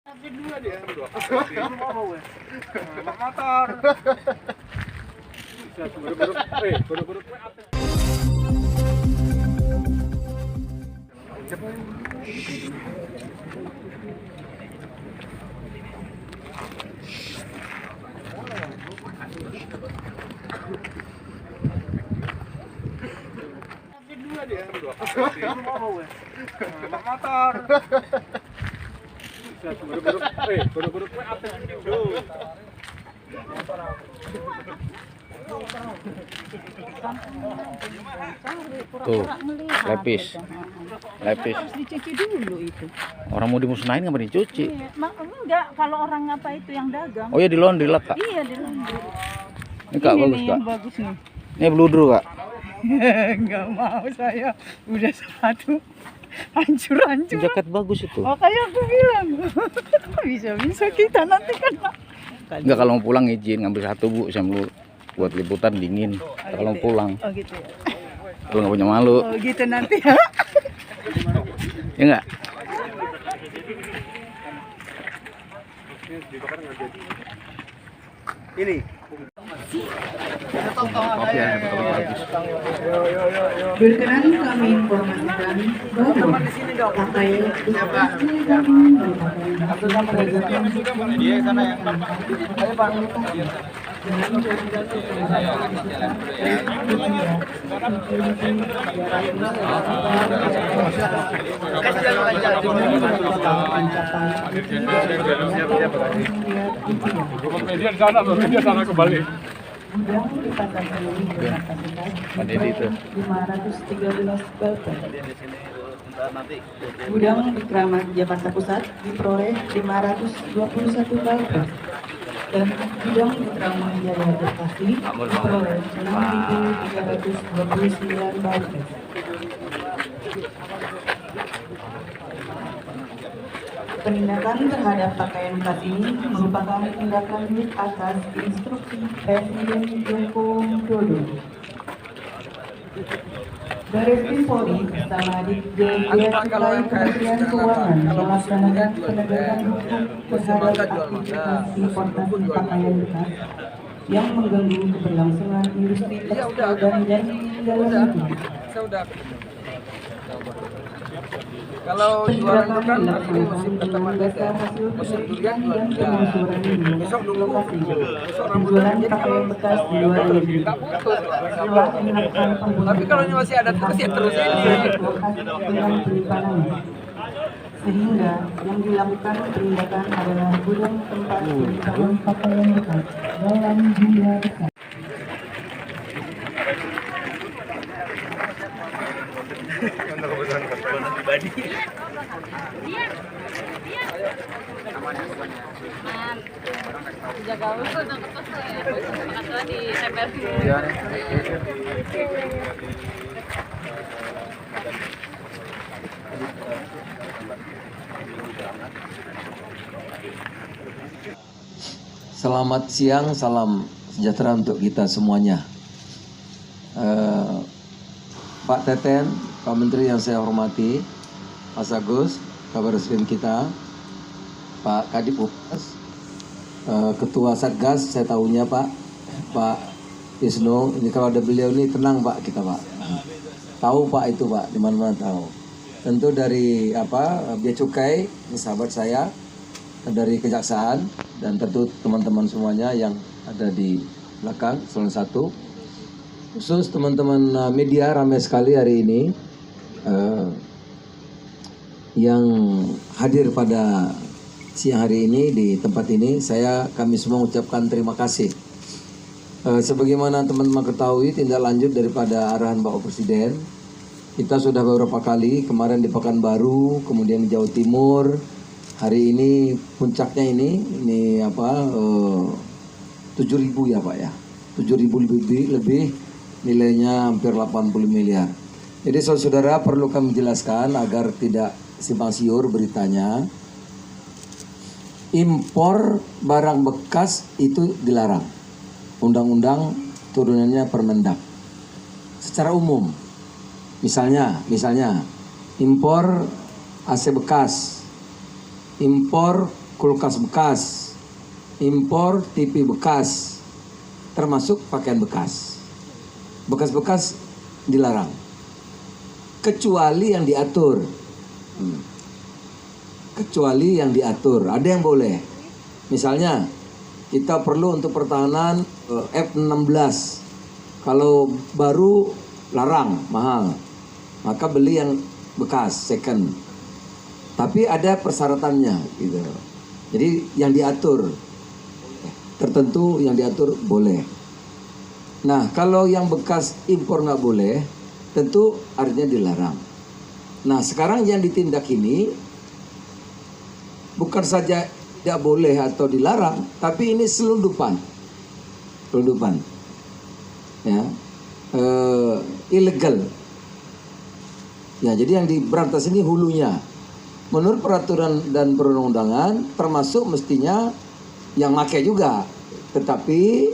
Dua dia. Motor. Buru-buru. Dua dia. Motor. Buru-buru Tuh, lepis. Harus dicuci dulu itu. Orang mau dimusnahin nggak dicuci? Iya, enggak, kalau orang apa itu yang dagang. Oh ya, di laundry lah, Kak. Iya, di laundry. Ini Kak bagus, nih Kak. yang bagus nih. Ini bludru, Kak. Enggak mau saya. Udah satu. Hancur-hancur. Jaket bagus itu. Oh, kayak aku bilang. Bisa-bisa kita nanti kan. Enggak, kalau mau pulang izin ngambil satu, Bu. Saya mau buat liputan dingin. Kalau mau pulang. Oh gitu ya. Lu nggak punya malu. Oh gitu nanti ya. Ya enggak? ini. Berkenan kami informasikan bahwa pakaian Dia sana yang media sana kembali. Pandai itu. 513 balkon. Gudang di Kramat Jakarta Pusat diperoleh 521 balkon. Dan gudang di Kramat Jaya Bekasi diperoleh 6.329 balkon. Penindakan terhadap pakaian bekas ini merupakan tindak lanjut atas instruksi Presiden Joko Widodo. Baris Krim Polri bersama Ditjen Bea Cukai Kementerian Keuangan melaksanakan penegakan hukum terhadap aktivitas importasi pakaian bekas yang mengganggu keberlangsungan industri tekstil dan dalam negeri. Kalau jualan itu kan musim berdasar hasil penyelidikan dan penelusuran di lokasi. Penjualan pakaian bekas di luar negeri. Setelah dilakukan pembunuhan, tapi kalau ini masih ada terus ya terus ini. Dengan penyimpanan. Sehingga yang dilakukan penindakan adalah gudang tempat penyimpanan pakaian bekas dalam jumlah besar. Untuk kebutuhan pribadi. Jaga usul untuk ketua di TPR. Selamat siang, salam sejahtera untuk kita semuanya. Pak Teten, Pak Menteri yang saya hormati, Mas Agus, Kabar Reskrim kita, Pak Kadip Humas, Ketua Satgas, saya tahunya Pak Wisnu. Ini kalau ada beliau ini tenang Pak kita Pak. Tahu Pak itu Pak, di mana-mana tahu. Tentu dari Bea Cukai, ini sahabat saya, dari Kejaksaan, dan tentu teman-teman semuanya yang ada di belakang, Salon 1. Khusus teman-teman media, ramai sekali hari ini yang hadir pada siang hari ini di tempat ini. Kami semua mengucapkan terima kasih. Sebagaimana teman-teman ketahui, tindak lanjut daripada arahan Bapak Presiden, kita sudah beberapa kali, kemarin di Pekanbaru, kemudian di Jawa Timur, hari ini puncaknya ini 7.000 ya Pak ya, 7.000 lebih, nilainya hampir 80 miliar. Jadi saudara perlu kami jelaskan agar tidak simpang siur beritanya. Impor barang bekas itu dilarang. Undang-undang turunannya Permendak. Secara umum, misalnya impor AC bekas, impor kulkas bekas, impor TV bekas, termasuk pakaian bekas. Bekas-bekas dilarang. Kecuali yang diatur. Kecuali yang diatur. Ada yang boleh. Misalnya, kita perlu untuk pertahanan F-16. Kalau baru larang, mahal. Maka beli yang bekas, second. Tapi ada persyaratannya gitu. Jadi yang diatur tertentu yang diatur boleh. Nah, kalau yang bekas impor nggak boleh, tentu artinya dilarang. Nah, sekarang yang ditindak ini bukan saja tidak boleh atau dilarang, tapi ini selundupan. Selundupan. Ya. Ilegal. Ya, jadi yang diberantas ini hulunya. Menurut peraturan dan perundang-undangan termasuk mestinya yang pakai juga. Tetapi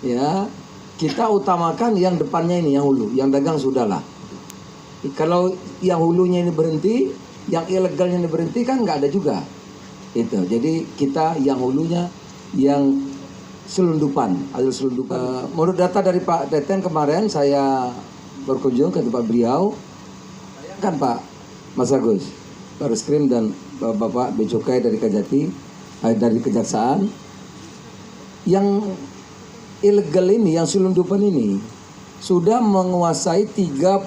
ya kita utamakan yang depannya ini, yang hulu, yang dagang sudahlah. Kalau yang hulunya ini berhenti, yang ilegalnya ini berhenti kan nggak ada juga. Itu. Jadi kita yang hulunya yang selundupan, ada selundupan. Menurut data dari Pak Teten kemarin saya berkunjung ke tempat beliau, kan Pak Mas Agus, Barreskrim dan Bapak Becukai dari Kejati, dari Kejaksaan, yang ilegal ini, yang selundupan ini sudah menguasai 31%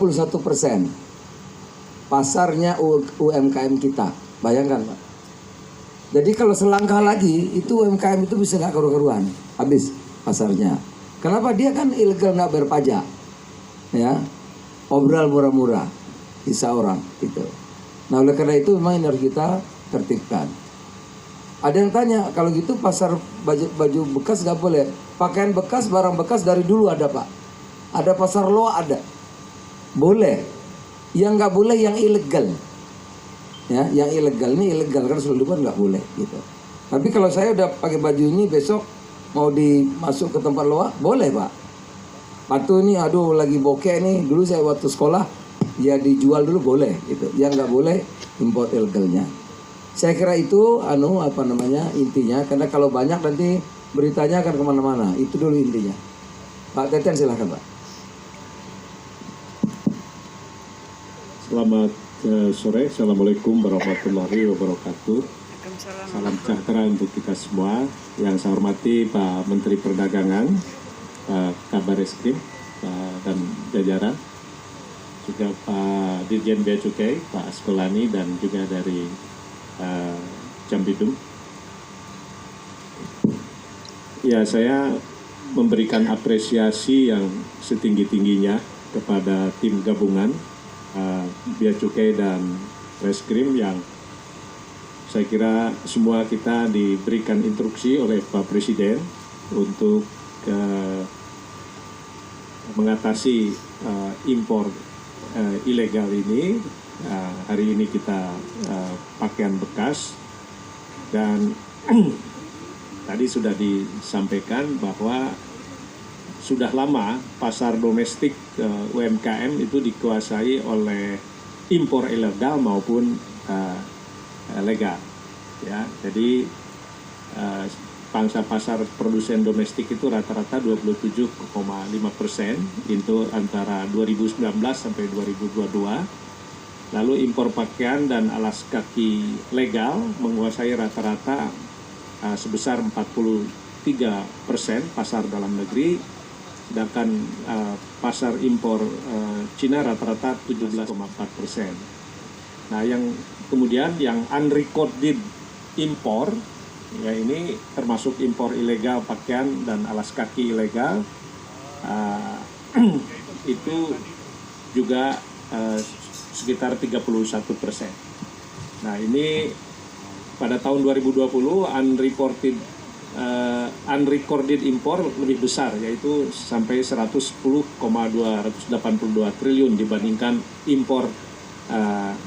pasarnya UMKM kita. Bayangkan Pak. Jadi kalau selangkah lagi itu UMKM itu bisa nggak keru-keruan, habis pasarnya. Kenapa? Dia kan ilegal, nggak bayar pajak, ya, obral murah-murah, bisa orang gitu. Nah, oleh karena itu memang ini harus kita tertibkan. Ada yang tanya, kalau gitu pasar baju bekas nggak boleh. Pakaian bekas, barang bekas dari dulu ada Pak. Ada pasar loa ada. Boleh. Yang nggak boleh yang ilegal. Ya, yang ilegal ini ilegal kan selundupan nggak boleh gitu. Tapi kalau saya udah pakai baju ini besok mau dimasuk ke tempat loa, boleh Pak. Patu ini aduh lagi bokeh nih, dulu saya waktu sekolah ya dijual dulu boleh gitu. Yang nggak boleh import ilegalnya. Saya kira itu intinya, karena kalau banyak nanti beritanya akan kemana-mana. Itu dulu intinya. Pak Teten silahkan Pak. Selamat sore, Assalamualaikum warahmatullahi wabarakatuh. Salam sejahtera untuk kita semua. Yang saya hormati Pak Menteri Perdagangan, Pak Kabar Eskrim dan jajaran, juga Pak Dirjen Bea Cukai, Pak Askolani, dan juga dari Jambidung. Ya, saya memberikan apresiasi yang setinggi-tingginya kepada tim gabungan Bea Cukai dan Reskrim yang saya kira semua kita diberikan instruksi oleh Pak Presiden untuk mengatasi impor ilegal ini. Hari ini kita pakaian bekas, dan tadi sudah disampaikan bahwa sudah lama pasar domestik UMKM itu dikuasai oleh impor ilegal maupun legal. Ya, jadi pangsa pasar produsen domestik itu rata-rata 27,5% itu antara 2019 sampai 2022. Lalu impor pakaian dan alas kaki legal menguasai rata-rata sebesar 43% pasar dalam negeri, sedangkan pasar impor Cina rata-rata 17,4%. Nah, yang kemudian yang unrecorded impor, ya ini termasuk impor ilegal pakaian dan alas kaki ilegal, itu juga sekitar 31%. Nah, ini pada tahun 2020 unrecorded impor lebih besar, yaitu sampai 110,282 triliun dibandingkan impor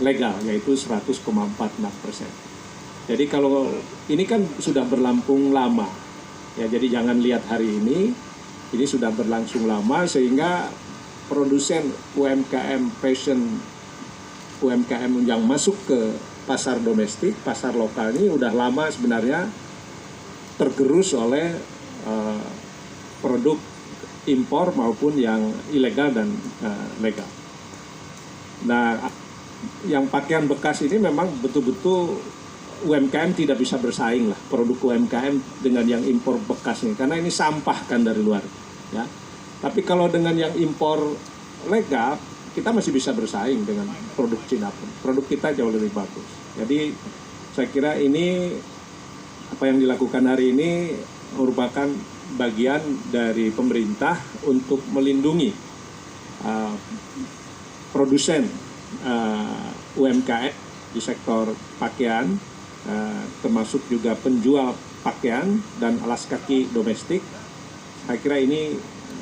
legal, yaitu 100,46%. Jadi kalau ini kan sudah berlangsung lama, ya, jadi jangan lihat hari ini sudah berlangsung lama, sehingga produsen UMKM fashion, UMKM yang masuk ke pasar domestik, pasar lokal ini udah lama sebenarnya tergerus oleh produk impor maupun yang ilegal dan legal. Nah, yang pakaian bekas ini memang betul-betul UMKM tidak bisa bersaing lah, produk UMKM dengan yang impor bekas ini, karena ini sampah kan dari luar, ya. Tapi kalau dengan yang impor legal, kita masih bisa bersaing dengan produk Cina pun. Produk kita jauh lebih bagus. Jadi saya kira ini apa yang dilakukan hari ini merupakan bagian dari pemerintah untuk melindungi produsen UMKM di sektor pakaian, termasuk juga penjual pakaian dan alas kaki domestik. Saya kira ini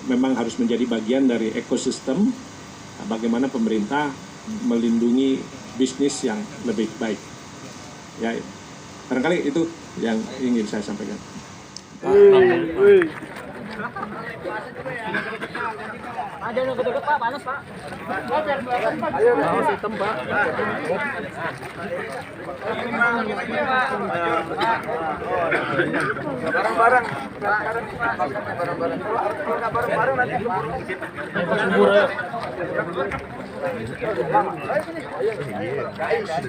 memang harus menjadi bagian dari ekosistem bagaimana pemerintah melindungi bisnis yang lebih baik. Ya, barangkali itu yang ingin saya sampaikan. Ada yang deket Pak, panas Pak. Ayo, hitam Pak. Barang-barang, barang-barang. Kalau nggak barang-barang nanti keburu.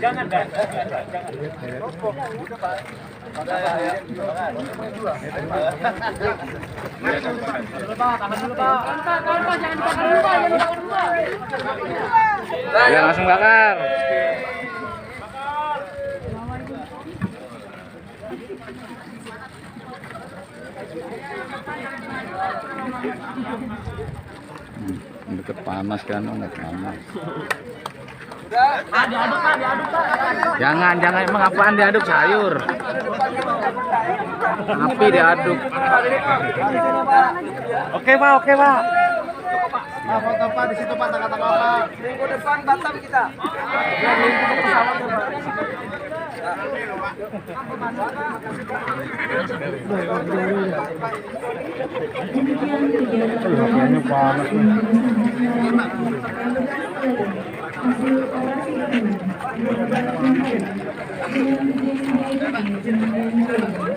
Jangan. Ya langsung bakar. Deket panas kan, nggak panas. Diaduk Pak. Jangan emang apaan diaduk sayur? Api diaduk. Oke Pak. Foto Pak di situ Pak, tengah-tengah Pak. Minggu depan Batam kita. Demikian kegiatan hasil orasi dengan